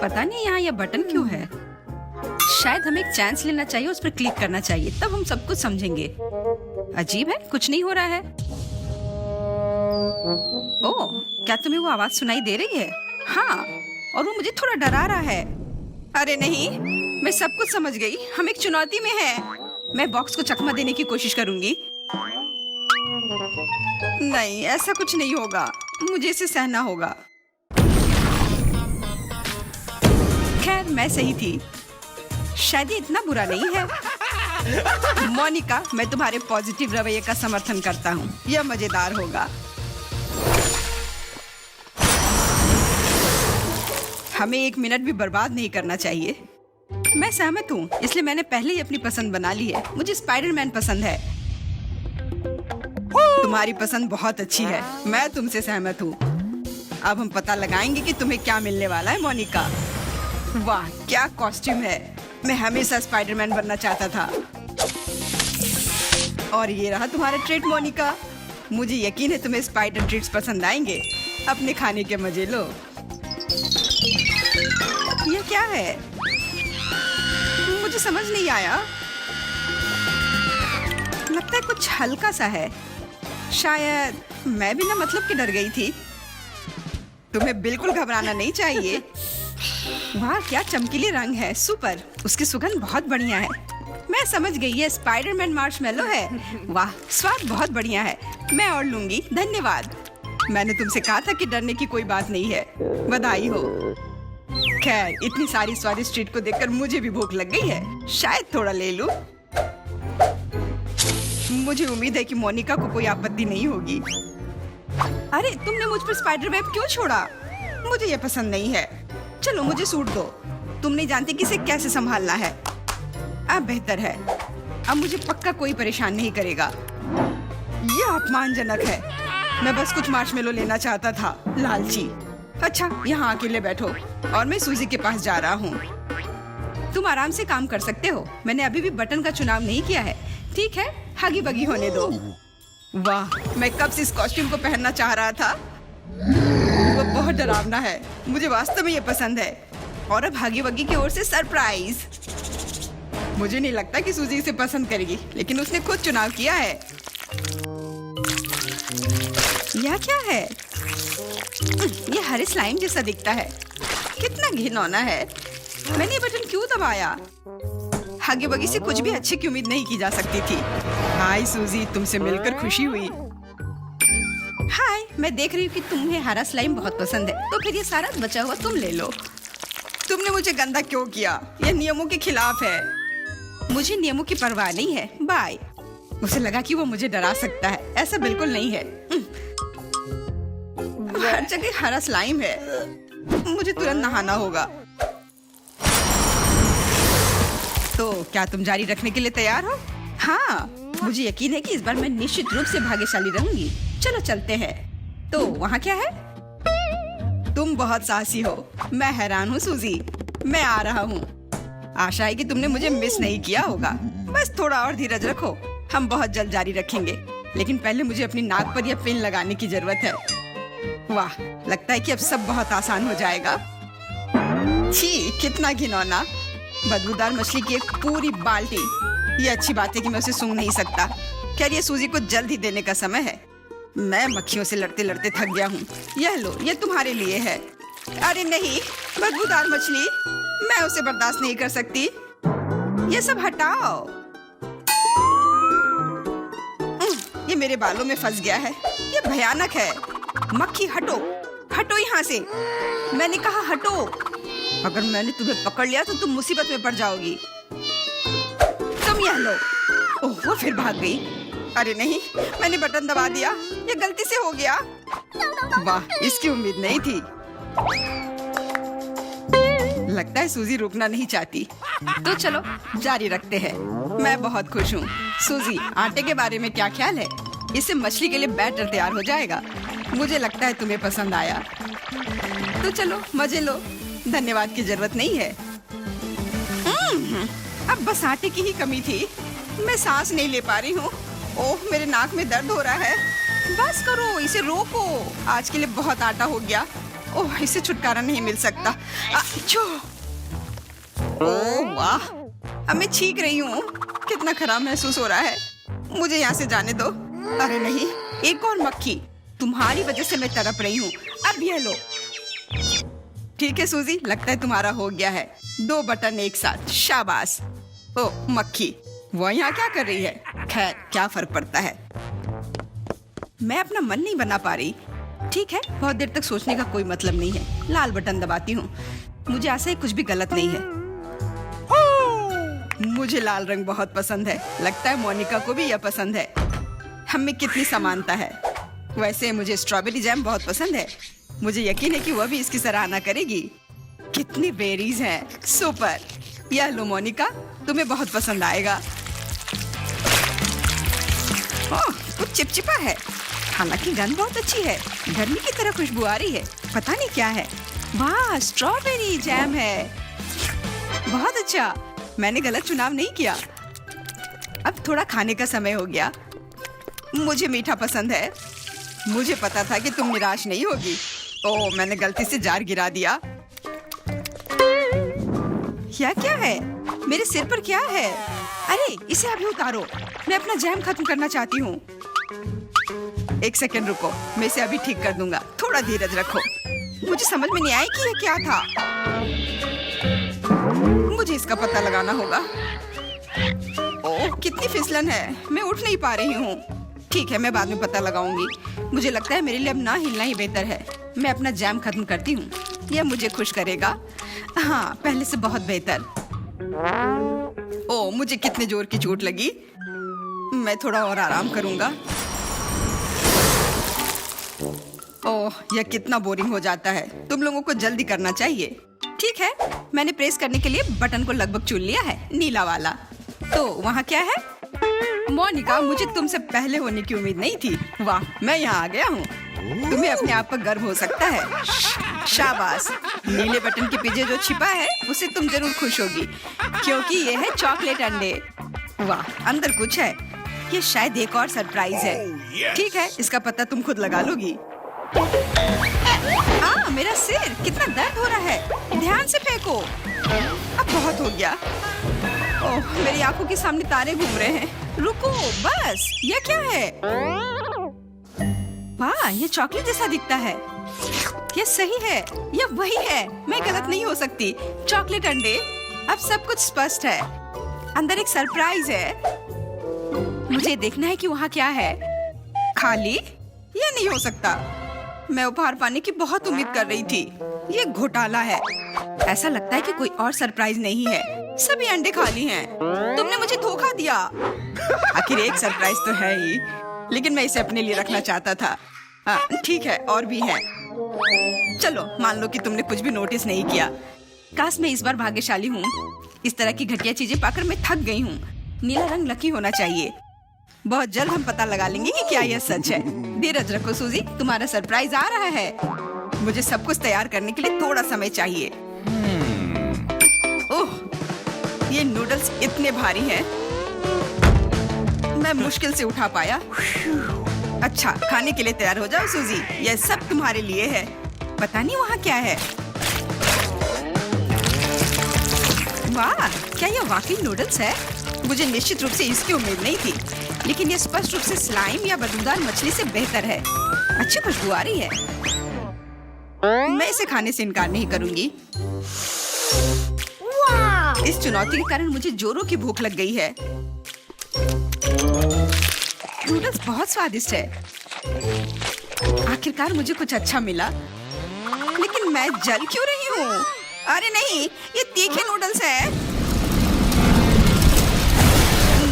पता नहीं यहाँ यह बटन क्यों है। शायद हमें एक चांस लेना चाहिए, उस पर क्लिक करना चाहिए, तब हम सब कुछ समझेंगे। अजीब है, कुछ नहीं हो रहा है। ओह, क्या तुम्हें वो आवाज सुनाई दे रही है? हाँ, और वो मुझे थोड़ा डरा रहा है। अरे नहीं, मैं सब कुछ समझ गई। हम एक चुनौती में हैं। मैं बॉक्स को चकमा देने की कोशिश करूंगी। नहीं, ऐसा कुछ नहीं होगा। मुझे इसे सहना होगा। खैर, मैं सही थी। शायद ये इतना बुरा नहीं है। मोनिका, मैं तुम्हारे पॉजिटिव रवैये का समर्थन करता हूँ। यह मजेदार होगा। हमें 1 मिनट भी बर्बाद नहीं करना चाहिए। मैं सहमत हूँ, इसलिए मैंने पहले ही अपनी पसंद बना ली है। मुझे स्पाइडरमैन पसंद है। तुम्हारी पसंद बहुत अच्छी है। मैं तुमसे सहमत हूँ। अब हम पता लगाएंगे कि तुम्हें क्या मिलने वाला है, मोनिका। वाह, क्या कॉस्ट्यूम है। मैं हमेशा स्पाइडरमैन बनना चाहता था। और ये रहा तुम्हारा ट्रीट, मोनिका। मुझे यकीन है तुम्हें स्पाइडर ट्रीट्स पसंद आएंगे। अपने खाने के मजे लो। ये क्या है? मुझे समझ नहीं आया। लगता है कुछ हल्का सा है। शायद मैं भी ना मतलब के डर गई थी। तुम्हें बिल्कुल घबराना नहीं चाहिए। वाह, क्या चमकीले रंग है। सुपर, उसकी सुगंध बहुत बढ़िया है। मैं समझ गई, ये स्पाइडरमैन मार्शमेलो है। वाह, स्वाद बहुत बढ़िया है। मैं और लूंगी, धन्यवाद। मैंने तुमसे कहा था कि डरने की कोई बात नहीं है। बधाई हो। खैर, इतनी सारी स्वादिष्ट ट्रीट को देखकर मुझे भी भूख लग गई है। शायद थोड़ा ले लूं। मुझे उम्मीद है कि मोनिका को कोई आपत्ति नहीं होगी। अरे, तुमने मुझ पर स्पाइडर वेब क्यों छोड़ा? मुझे ये पसंद नहीं है। चलो, मुझे सूट दो। तुम नहीं जानते कि इसे कैसे संभालना है। अब बेहतर है। अब मुझे पक्का कोई परेशान नहीं करेगा। यह अपमानजनक है। मैं बस कुछ मार्शमेलो लेना चाहता था, लालची। अच्छा, यहाँ अकेले बैठो और मैं सूजी के पास जा रहा हूँ। तुम आराम से काम कर सकते हो। मैंने अभी भी बटन का चुनाव नहीं किया है। ठीक है, हगी बगी होने दो। वाह, मैं कब से इस कॉस्ट्यूम को पहनना चाह रहा था। वो बहुत डरावना है। मुझे वास्तव में ये पसंद है। और अब हगी बगी की ओर से सरप्राइज। मुझे नहीं लगता कि सूजी इसे पसंद करेगी, लेकिन उसने खुद चुनाव किया है। यह क्या है? ये हरे स्लाइम जैसा दिखता है। कितना घिनौना है। मैंने ये बटन क्यों दबाया? हगी बगी से कुछ भी अच्छे की उम्मीद नहीं की जा सकती थी। हाय सूजी, तुमसे मिलकर खुशी हुई। हाय, मैं देख रही हूँ कि तुम्हें हरा स्लाइम बहुत पसंद है, तो फिर ये सारा बचा हुआ तुम ले लो। तुमने मुझे गंदा क्यों किया? यह नियमों के खिलाफ है। मुझे नियमों की परवाह नहीं है। बाय। मुझे लगा कि वो मुझे डरा सकता है। ऐसा बिल्कुल नहीं है। हर जगह हरा स्लाइम है। मुझे तुरंत नहाना होगा। तो क्या तुम जारी रखने के लिए तैयार हो? हाँ, मुझे यकीन है कि इस बार मैं निश्चित रूप से भाग्यशाली रहूंगी। चलो चलते हैं। तो वहाँ क्या है? तुम बहुत साहसी हो। मैं हैरान हूँ सूजी। मैं आ रहा हूँ। आशा है कि तुमने मुझे मिस नहीं किया होगा। बस थोड़ा और धीरज रखो, हम बहुत जल्द जारी रखेंगे। लेकिन पहले मुझे अपनी नाक पर यह पिन लगाने की जरूरत है। वाह, लगता है कि अब सब बहुत आसान हो जाएगा। छी, कितना घिनौना। बदबूदार मछली की एक पूरी बाल्टी। ये अच्छी बात है कि मैं उसे सूंघ नहीं सकता। खैर, ये सूजी को जल्द ही देने का समय है। मैं मक्खियों से लड़ते लड़ते थक गया हूँ। यह लो, ये तुम्हारे लिए है। अरे नहीं, बदबूदार मछली, मैं उसे बर्दाश्त नहीं कर सकती। ये सब हटाओ। ये मेरे बालों में फंस गया है। ये भयानक है। मक्खी, हटो, हटो यहाँ से। मैंने कहा हटो। अगर मैंने तुम्हें पकड़ लिया तो तुम मुसीबत में पड़ जाओगी। तुम यह लो। ओह, वो फिर भाग गई। अरे नहीं, मैंने बटन दबा दिया। ये गलती से हो गया। वाह, इसकी उम्मीद नहीं थी। लगता है सूजी रुकना नहीं चाहती। तो चलो जारी रखते हैं। मैं बहुत खुश हूँ। सूजी, आटे के बारे में क्या ख्याल है? इससे मछली के लिए बैटर तैयार हो जाएगा। मुझे लगता है तुम्हें पसंद आया। तो चलो मजे लो। धन्यवाद की जरूरत नहीं है। अब बस आटे की ही कमी थी। मैं सांस नहीं ले पा रही हूँ। ओह, मेरे नाक में दर्द हो रहा है। बस करो, इसे रोको। आज के लिए बहुत आटा हो गया। ओह, इससे छुटकारा नहीं मिल सकता। अच्छो! ओह वाह, अब मैं छींक रही हूँ। कितना खराब महसूस हो रहा है। मुझे यहाँ से जाने दो। अरे नहीं, एक और मक्खी। तुम्हारी वजह से मैं तड़प रही हूँ। अब ये लो। ठीक है सूजी, लगता है तुम्हारा हो गया है। 2 बटन एक साथ, शाबाश। ओ मक्खी, वो यहाँ क्या कर रही है? खैर, क्या फर्क पड़ता है। मैं अपना मन नहीं बना पा रही। ठीक है, बहुत देर तक सोचने का कोई मतलब नहीं है। लाल बटन दबाती हूँ। मुझे ऐसा ही कुछ भी गलत नहीं है। मुझे लाल रंग बहुत पसंद है। लगता है मोनिका को भी यह पसंद है। हम में कितनी समानता है। वैसे मुझे स्ट्रॉबेरी जैम बहुत पसंद है। मुझे यकीन है कि वह भी इसकी सराहना करेगी। कितनी बेरीज हैं, सुपर। यह लो मोनिका, तुम्हें बहुत पसंद आएगा। ओह, कुछ चिपचिपा है। हालांकि गंध बहुत अच्छी है। गर्मी की तरह खुशबू आ रही है। पता नहीं क्या है। वाह, स्ट्रॉबेरी जैम है। बहुत अच्छा, मैंने गलत चुनाव नहीं किया। अब थोड़ा खाने का समय हो गया। मुझे मीठा पसंद है। मुझे पता था कि तुम निराश नहीं होगी। ओह, मैंने गलती से जार गिरा दिया। यह क्या है? मेरे सिर पर क्या है? अरे, इसे अभी उतारो। मैं अपना जैम खत्म करना चाहती हूँ। 1 सेकंड रुको, मैं इसे अभी ठीक कर दूंगा। थोड़ा धीरज रखो। मुझे समझ में नहीं आया कि यह क्या था। मुझे इसका पता लगाना होगा। ओह, कितनी फिसलन है। मैं उठ नहीं पा रही हूँ। ठीक है, मैं बाद में पता लगाऊंगी। मुझे लगता है मेरे लिए अब ना हिलना ही बेहतर है। मैं अपना जैम खत्म करती हूँ। यह मुझे खुश करेगा। हाँ, पहले से बहुत बेहतर। ओह, मुझे कितने जोर की चोट लगी। मैं थोड़ा और आराम करूंगा। ओह, यह कितना बोरिंग हो जाता है। तुम लोगों को जल्दी करना चाहिए। ठीक है, मैंने प्रेस करने के लिए बटन को लगभग चुन लिया है, नीला वाला। तो वहाँ क्या है? मोनिका, मुझे तुमसे पहले होने की उम्मीद नहीं थी। वाह, मैं यहाँ आ गया हूँ। तुम्हें अपने आप पर गर्व हो सकता है। शाबाश। नीले बटन के पीछे जो छिपा है उसे तुम जरूर खुश होगी, क्योंकि ये है चॉकलेट अंडे। वाह, अंदर कुछ है। ये शायद एक और सरप्राइज है। ठीक है, इसका पता तुम खुद लगा लोगी। मेरा सिर, कितना दर्द हो रहा है। ध्यान से फेंको। अब बहुत हो गया। ओह, मेरी आंखों के सामने तारे घूम रहे हैं। रुको, बस। यह क्या है? वाह, ये चॉकलेट जैसा दिखता है। यह सही है। यह वही है। मैं गलत नहीं हो सकती। चॉकलेट अंडे। अब सब कुछ स्पष्ट है। अंदर एक सरप्राइज है। मुझे देखना है कि वहाँ क्या है। खाली? यह नहीं हो सकता। मैं उपहार पाने की बहुत उम्मीद कर रही थी। ये घोटाला है। ऐसा लगता है कि कोई और सरप्राइज नहीं है। सभी अंडे खाली हैं। तुमने मुझे धोखा दिया। आखिर एक सरप्राइज तो है ही, लेकिन मैं इसे अपने लिए रखना चाहता था। ठीक है, और भी है। चलो, मान लो कि तुमने कुछ भी नोटिस नहीं किया। काश मैं इस बार भाग्यशाली हूँ। इस तरह की घटिया चीजें पाकर मैं थक गई हूँ। नीला रंग लकी होना चाहिए। बहुत जल्द हम पता लगा लेंगे कि क्या यह सच है। धीरज रखो सूजी, तुम्हारा सरप्राइज आ रहा है। मुझे सब कुछ तैयार करने के लिए थोड़ा समय चाहिए। ओह, ये नूडल्स इतने भारी हैं, मैं मुश्किल से उठा पाया। अच्छा, खाने के लिए तैयार हो जाओ सूजी, यह सब तुम्हारे लिए है। पता नहीं वहाँ क्या है। वाह, क्या यह वाकई नूडल्स है? मुझे निश्चित रूप से इसकी उम्मीद नहीं थी, लेकिन यह स्पष्ट रूप से स्लाइम या बदबूदार मछली से बेहतर है। अच्छी खुशबू आ रही है। मैं इसे खाने से इनकार नहीं करूंगी। इस चुनौती के कारण मुझे जोरों की भूख लग गई है। नूडल्स बहुत स्वादिष्ट है। आखिरकार मुझे कुछ अच्छा मिला, लेकिन मैं जल क्यों रही हूँ? अरे नहीं, ये तीखे नूडल्स है।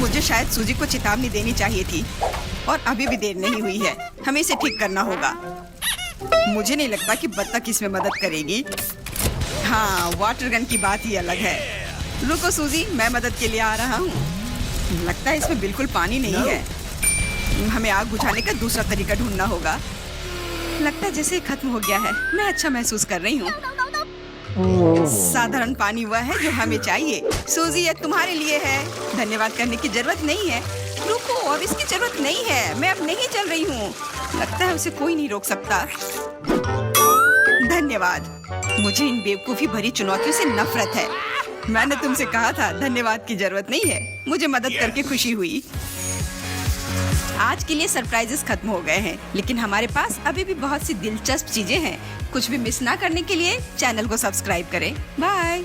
मुझे शायद सूजी को चेतावनी देनी चाहिए थी, और अभी भी देर नहीं हुई है। हमें इसे ठीक करना होगा। मुझे नहीं लगता कि बत्तख इसमें मदद करेगी। हाँ, वाटर गन की बात ही अलग है। रुको सूजी, मैं मदद के लिए आ रहा हूँ। लगता है इसमें बिल्कुल पानी नहीं है। हमें आग बुझाने का दूसरा तरीका ढूंढना होगा। लगता है जैसे खत्म हो गया है। मैं अच्छा महसूस कर रही हूँ। साधारण पानी वह है जो हमें चाहिए। सूजी, ये तुम्हारे लिए है। धन्यवाद करने की जरूरत नहीं है। रुको, अब इसकी जरूरत नहीं है। मैं अब नहीं चल रही हूँ। लगता है उसे कोई नहीं रोक सकता। धन्यवाद। धन्यवाद। मुझे इन बेवकूफी भरी चुनौतियों से नफरत है। मैंने तुमसे कहा था धन्यवाद की जरूरत नहीं है। मुझे मदद करके खुशी हुई। आज के लिए सरप्राइजेस खत्म हो गए हैं, लेकिन हमारे पास अभी भी बहुत सी दिलचस्प चीजें हैं। कुछ भी मिस ना करने के लिए चैनल को सब्सक्राइब करें। बाय।